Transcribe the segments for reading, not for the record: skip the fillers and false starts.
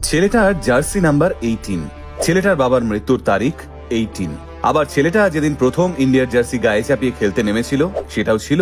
ছেলেটার jersey number 18। ছেলেটার বাবার মৃত্যুর তারিখ 18। আবার ছেলেটা যেদিন প্রথম ইন্ডিয়ার জার্সি গায়ে চাপিয়ে খেলতে নেমেছিল সেটাও ছিল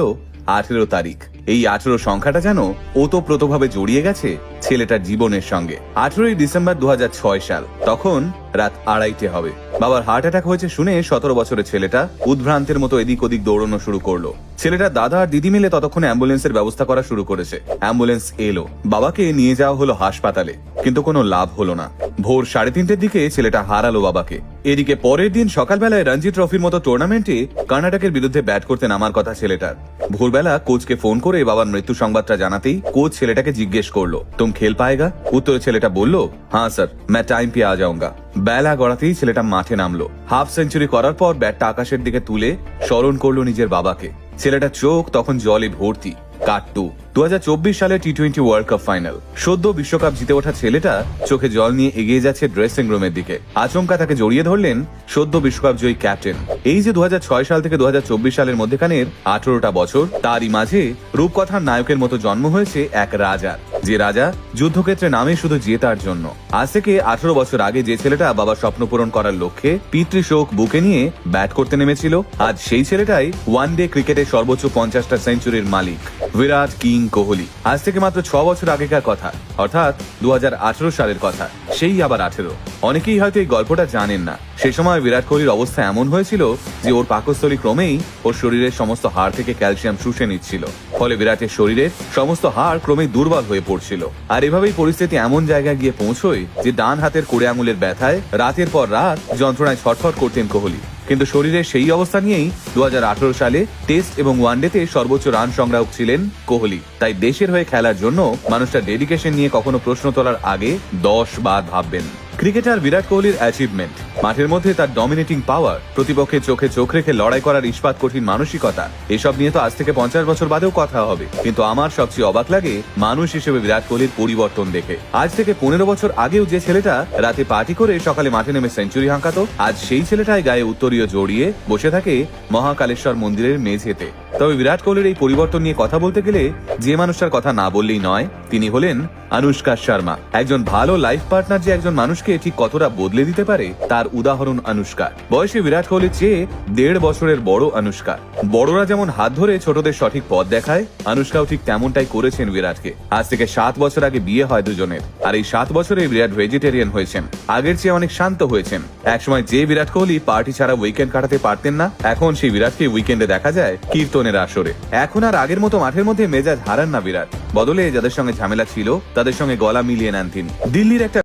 18 তারিখ। এই 18 সংখ্যাটা যেন ওতপ্রোতভাবে জড়িয়ে গেছে ছেলেটার জীবনের সঙ্গে। 18ই ডিসেম্বর 2006 সাল, তখন রাত 2:30 হবে। বাবার হার্ট অ্যাটাক হয়েছে শুনে 17 বছরের ছেলেটা উদ্ভ্রান্তের মতো এদিক ওদিক দৌড়ানো শুরু করলো। ছেলেটার দাদা আর দিদি মিলে ততক্ষণে অ্যাম্বুলেন্সের ব্যবস্থা করা শুরু করেছে। অ্যাম্বুলেন্স এলো, বাবাকে নিয়ে যাওয়া হলো হাসপাতালে, কিন্তু কোনো লাভ হলো না। ভোর 3:30টার দিকে ছেলেটা হারালো বাবাকে। এদিকে পরের দিন সকালবেলায় রঞ্জি ট্রফির মতো টুর্নামেন্টে কর্ণাটকের বিরুদ্ধে ব্যাট করতে নামার কথা ছেলেটার। ভোরবেলা কোচকে ফোন করে বাবার মৃত্যু সংবাদটা জানাতেই কোচ ছেলেটাকে জিজ্ঞেস করলো, তুম খেল পায়েগা? উত্তরে ছেলেটা বলল, হ্যাঁ স্যার, मैं टाइम पे आ जाऊंगा। বেলা গড়াতেই ছেলেটা মাঠে নামলো। হাফ সেঞ্চুরি করার পর ব্যাটটা আকাশের দিকে তুলে স্মরণ করলো নিজের বাবাকে। ছেলেটার চোখ তখন জলে ভর্তি। কাট্টু 2024 সালে টি20 ওয়ার্ল্ড কাপ ফাইনাল। সদ্য বিশ্বকাপ জিতে ওঠা ছেলেটা চোখে জল নিয়ে এগিয়ে যাচ্ছে ড্রেসিং রুমের দিকে। আচমকা তাকে জড়িয়ে ধরলেন সদ্য বিশ্বকাপ জয়ী ক্যাপ্টেন। এই যে 2006 সাল থেকে 2024 সালের মধ্যেখানের 18টা বছর, তারই মাঝে রূপকথার নায়কের মতো জন্ম হয়েছে এক রাজার। যে রাজা যুদ্ধক্ষেত্রে নামে শুধু জেতার জন্য। আজ থেকে 18 বছর আগে যে ছেলেটা বাবার স্বপ্ন পূরণ করার লক্ষ্যে পিতৃশোক বুকে নিয়ে ব্যাট করতে নেমেছিল, আজ সেই ছেলেটাই ওয়ান ডে ক্রিকেটে সর্বোচ্চ 50টা সেঞ্চুরির মালিক, বিরাট কিং কোহলি। আজ থেকে মাত্র 6 বছর আগেকার কথা, অর্থাৎ 2018 সালের কথা। সেই আবার 18। অনেকেই হয়তো এই গল্পটা জানেন না। সে সময় বিরাট কোহলির অবস্থা এমন হয়েছিল যে ওর পাকস্থলী ক্রমেই ওর শরীরের সমস্ত হাড় থেকে ক্যালসিয়াম শুষে নিচ্ছিল। ফলে বিরাটের শরীরের সমস্ত হাড় ক্রমেই দুর্বল হয়ে পড়ছিল। আর এভাবেই পরিস্থিতি এমন জায়গায় গিয়ে পৌঁছয় যে ডান হাতের কোড়ে আঙুলের ব্যথায় রাতের পর রাত যন্ত্রণায় ছটফট করতেন কোহলি। কিন্তু শরীরের সেই অবস্থা নিয়েই 2018 সালে টেস্ট এবং ওয়ানডেতে সর্বোচ্চ রান সংগ্রাহক ছিলেন কোহলি। তাই দেশের হয়ে খেলার জন্য মানুষটা ডেডিকেশন নিয়ে কখনো প্রশ্ন তোলার আগে 10 বার ভাববেন। ক্রিকেটার বিরাট কোহলির অ্যাচিভমেন্ট, মাঠের মধ্যে তার ডমিনেটিং পাওয়ার, প্রতিপক্ষের চোখে চোখ রেখে লড়াই করার ইস্পাত কঠিন মানসিকতা, এসব নিয়ে তো আজ থেকে 50 বছর বাদেও কথা হবে। কিন্তু আমার সবচেয়ে অবাক লাগে মানুষ হিসেবে বিরাট কোহলির পরিবর্তন দেখে। আজ থেকে 15 বছর আগেও যে ছেলেটা রাতে পার্টি করে সকালে মাঠে নেমে সেঞ্চুরি হাঁকাতো, আজ সেই ছেলেটাই গায়ে উত্তরীয় জড়িয়ে বসে থাকে মহাকালেশ্বর মন্দিরের মেঝেতে। তবে বিরাট কোহলির এই পরিবর্তন নিয়ে কথা বলতে গেলে যে মানুষটার কথা না বললেই নয়, তিনি হলেন অনুষ্কা শর্মা। একজন ভালো লাইফ পার্টনার যে একজন মানুষকে ঠিক কতটা বদলে দিতে পারে তার উদাহরণ অনুষ্কা। বয়সে বিরাট কোহলির চেয়ে 1.5 বছরের বড় অনুষ্কা। বড়রা যেমন হাত ধরে ছোটদের সঠিক পথ দেখায়, অনুষ্কাও ঠিক তেমনটাই করেছেন বিরাটকে। আজ থেকে 7 বছর আগে বিয়ে হয় দুজনের। আর এই 7 বছরে বিরাট ভেজিটেরিয়ান হয়েছেন, আগের চেয়ে অনেক শান্ত হয়েছেন। একসময় যে বিরাট কোহলি পার্টি ছাড়া উইকেন্ড কাটাতে পারতেন না, এখন সেই বিরাটকে উইকেন্ডে দেখা যায় কীর্তনের আসরে। এখন আর আগের মতো মাঠের মধ্যে মেজাজ হারান না বিরাট, বদলে যাদের সঙ্গে ঝামেলা ছিল তাদের সঙ্গে গলা মিলিয়ে নেন তিনি। দিল্লির একটা